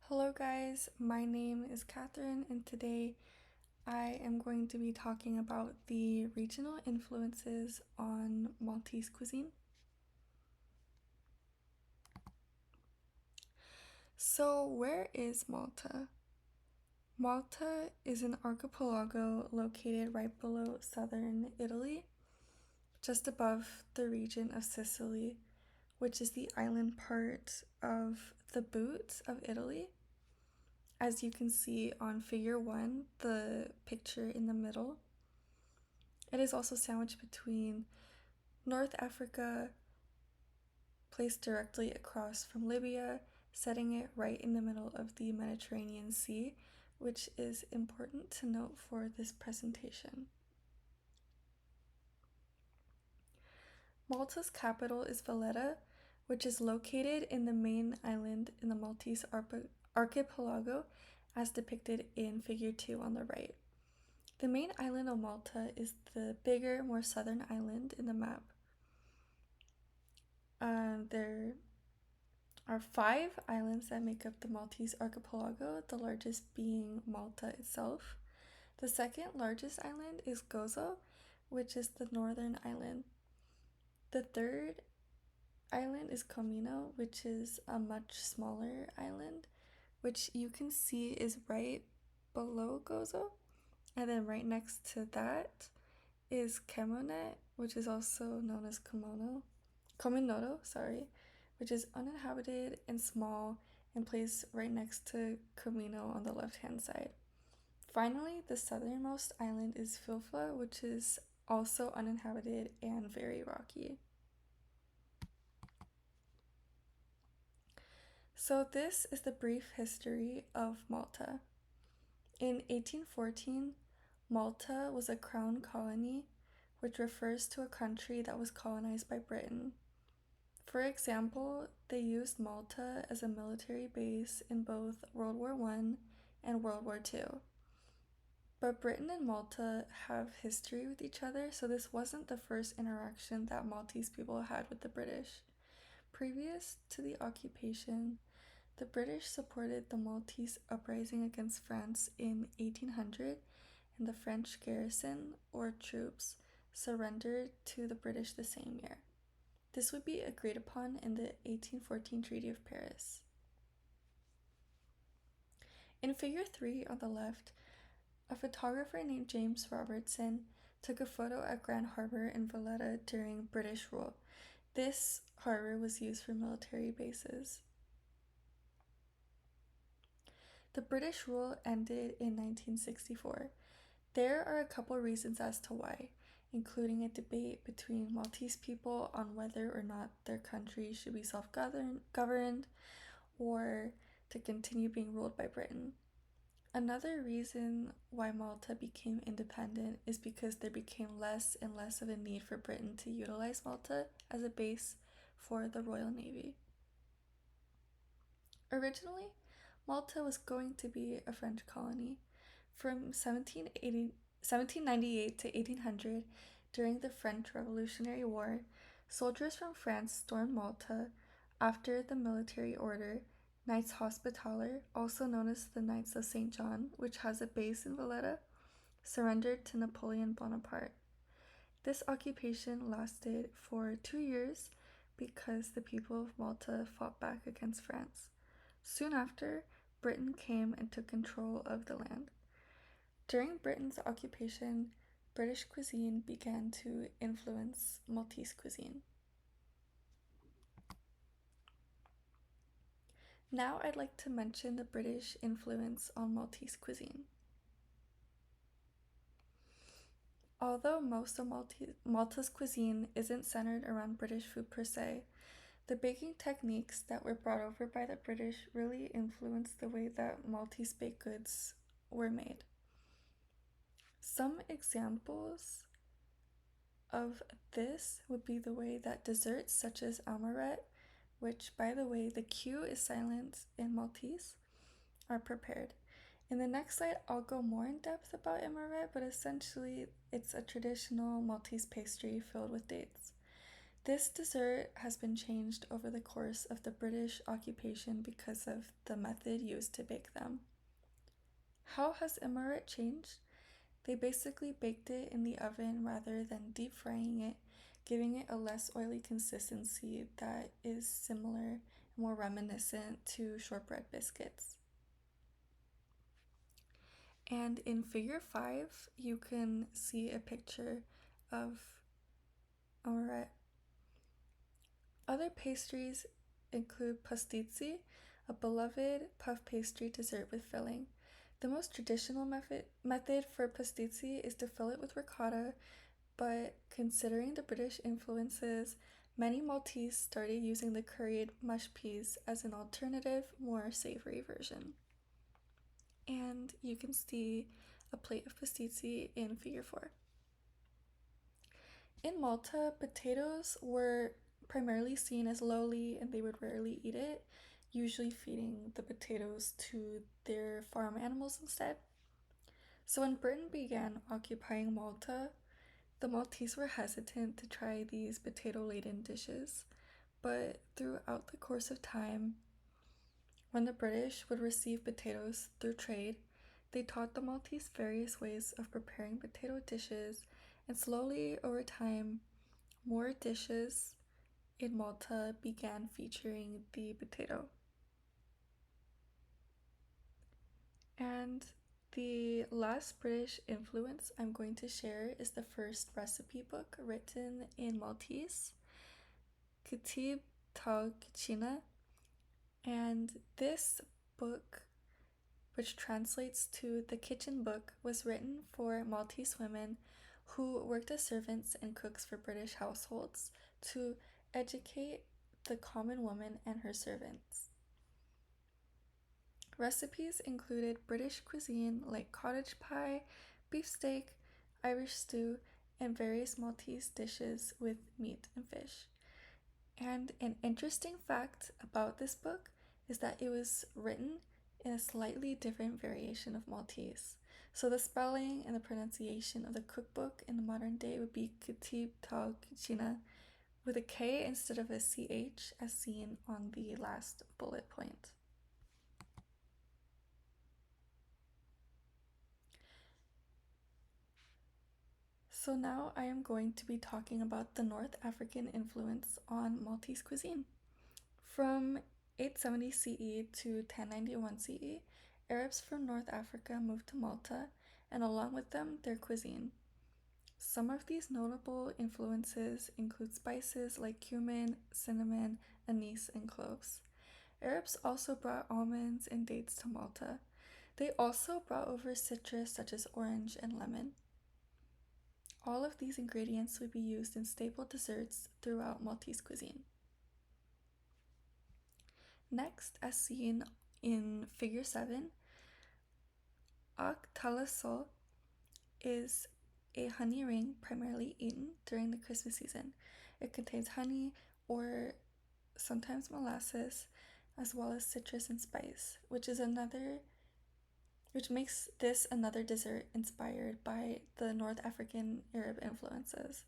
Hello, guys. My name is Catherine, and today I am going to be talking about the regional influences on Maltese cuisine. So, where is Malta? Malta is an archipelago located right below southern Italy, just above the region of Sicily, which is the island part of the boot of Italy. As you can see on figure 1, the picture in the middle, it is also sandwiched between North Africa, placed directly across from Libya, setting it right in the middle of the Mediterranean Sea, which is important to note for this presentation. Malta's capital is Valletta, which is located in the main island in the Maltese archipelago, as depicted in figure 2 on the right. The main island of Malta is the bigger, more southern island in the map. There are 5 islands that make up the Maltese archipelago, the largest being Malta itself. The second largest island is Gozo, which is the northern island. The third island is Comino, which is a much smaller island, which you can see is right below Gozo. And then right next to that is Kemone, which is also known as Kominoto, which is uninhabited and small and placed right next to Comino on the left-hand side. Finally, the southernmost island is Filfa, which is also uninhabited and very rocky. So this is the brief history of Malta. In 1814, Malta was a crown colony, which refers to a country that was colonized by Britain. For example, they used Malta as a military base in both World War I and World War II. But Britain and Malta have history with each other, so this wasn't the first interaction that Maltese people had with the British. Previous to the occupation, the British supported the Maltese uprising against France in 1800, and the French garrison, or troops, surrendered to the British the same year. This would be agreed upon in the 1814 Treaty of Paris. In figure 3 on the left, a photographer named James Robertson took a photo at Grand Harbor in Valletta during British rule. This harbor was used for military bases. The British rule ended in 1964. There are a couple reasons as to why, including a debate between Maltese people on whether or not their country should be self-governed or to continue being ruled by Britain. Another reason why Malta became independent is because there became less and less of a need for Britain to utilize Malta as a base for the Royal Navy. Originally, Malta was going to be a French colony. From 1798 to 1800, during the French Revolutionary War, soldiers from France stormed Malta after the military order Knights Hospitaller, also known as the Knights of St. John, which has a base in Valletta, surrendered to Napoleon Bonaparte. This occupation lasted for 2 years because the people of Malta fought back against France. Soon after, Britain came and took control of the land. During Britain's occupation, British cuisine began to influence Maltese cuisine. Now I'd like to mention the British influence on Maltese cuisine. Although most of Malta's cuisine isn't centered around British food per se, the baking techniques that were brought over by the British really influenced the way that Maltese baked goods were made. Some examples of this would be the way that desserts such as amaret, which, by the way, the Q is silent in Maltese, are prepared. In the next slide, I'll go more in depth about amaret, but essentially it's a traditional Maltese pastry filled with dates. This dessert has been changed over the course of the British occupation because of the method used to bake them. How has Imaret changed? They basically baked it in the oven rather than deep frying it, giving it a less oily consistency that is similar, more reminiscent to shortbread biscuits. And in figure 5, you can see a picture of amaret. Other pastries include pastizi, a beloved puff pastry dessert with filling. The most traditional method for pastizi is to fill it with ricotta, but considering the British influences, many Maltese started using the curried mush peas as an alternative, more savory version. And you can see a plate of pastizi in figure 4. In Malta, potatoes were primarily seen as lowly and they would rarely eat it, usually feeding the potatoes to their farm animals instead. So when Britain began occupying Malta, the Maltese were hesitant to try these potato laden dishes, but throughout the course of time, when the British would receive potatoes through trade, they taught the Maltese various ways of preparing potato dishes, and slowly over time, more dishes in Malta began featuring the potato. And the last British influence I'm going to share is the first recipe book written in Maltese, Kitib Tal Kitchina. And this book, which translates to the kitchen book, was written for Maltese women who worked as servants and cooks for British households to educate the common woman and her servants. Recipes included British cuisine like cottage pie, beefsteak, Irish stew, and various Maltese dishes with meat and fish. And an interesting fact about this book is that it was written in a slightly different variation of Maltese. So the spelling and the pronunciation of the cookbook in the modern day would be Kitib Tal Kitchina with a K instead of a CH as seen on the last bullet point. So now I am going to be talking about the North African influence on Maltese cuisine. From 870 CE to 1091 CE, Arabs from North Africa moved to Malta, and along with them, their cuisine. Some of these notable influences include spices like cumin, cinnamon, anise, and cloves. Arabs also brought almonds and dates to Malta. They also brought over citrus such as orange and lemon. All of these ingredients would be used in staple desserts throughout Maltese cuisine. Next, as seen in figure 7, Ak is a honey ring primarily eaten during the Christmas season. It contains honey or sometimes molasses, as well as citrus and spice, which makes this another dessert inspired by the North African Arab influences.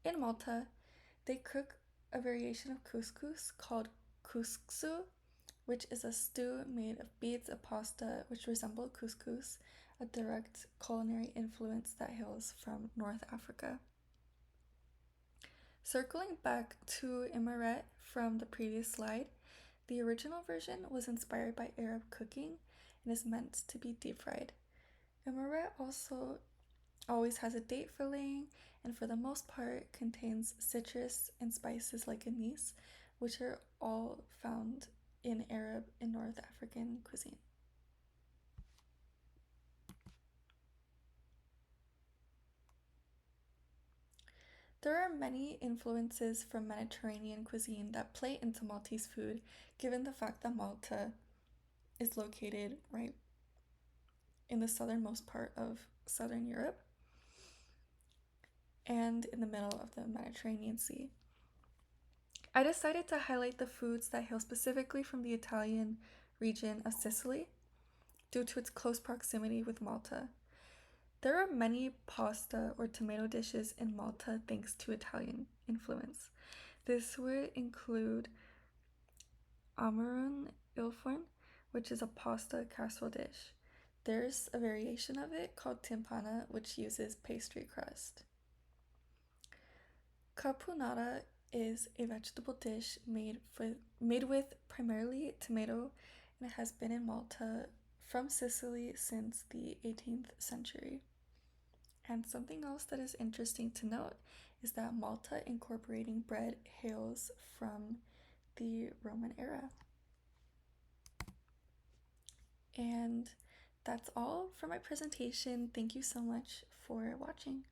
In Malta, they cook a variation of couscous called couscous, which is a stew made of beads of pasta which resemble couscous, a direct culinary influence that hails from North Africa. Circling back to Imaret from the previous slide, the original version was inspired by Arab cooking and is meant to be deep fried. Imaret also always has a date filling and for the most part contains citrus and spices like anise, which are all found in Arab and North African cuisine. There are many influences from Mediterranean cuisine that play into Maltese food, given the fact that Malta is located right in the southernmost part of southern Europe and in the middle of the Mediterranean Sea. I decided to highlight the foods that hail specifically from the Italian region of Sicily due to its close proximity with Malta. There are many pasta or tomato dishes in Malta thanks to Italian influence. This would include Amarone ilforn, which is a pasta casserole dish. There's a variation of it called timpana, which uses pastry crust. Caponata is a vegetable dish made with primarily tomato, and it has been in Malta from Sicily since the 18th century. And something else that is interesting to note is that Malta incorporating bread hails from the Roman era. And that's all for my presentation. Thank you so much for watching.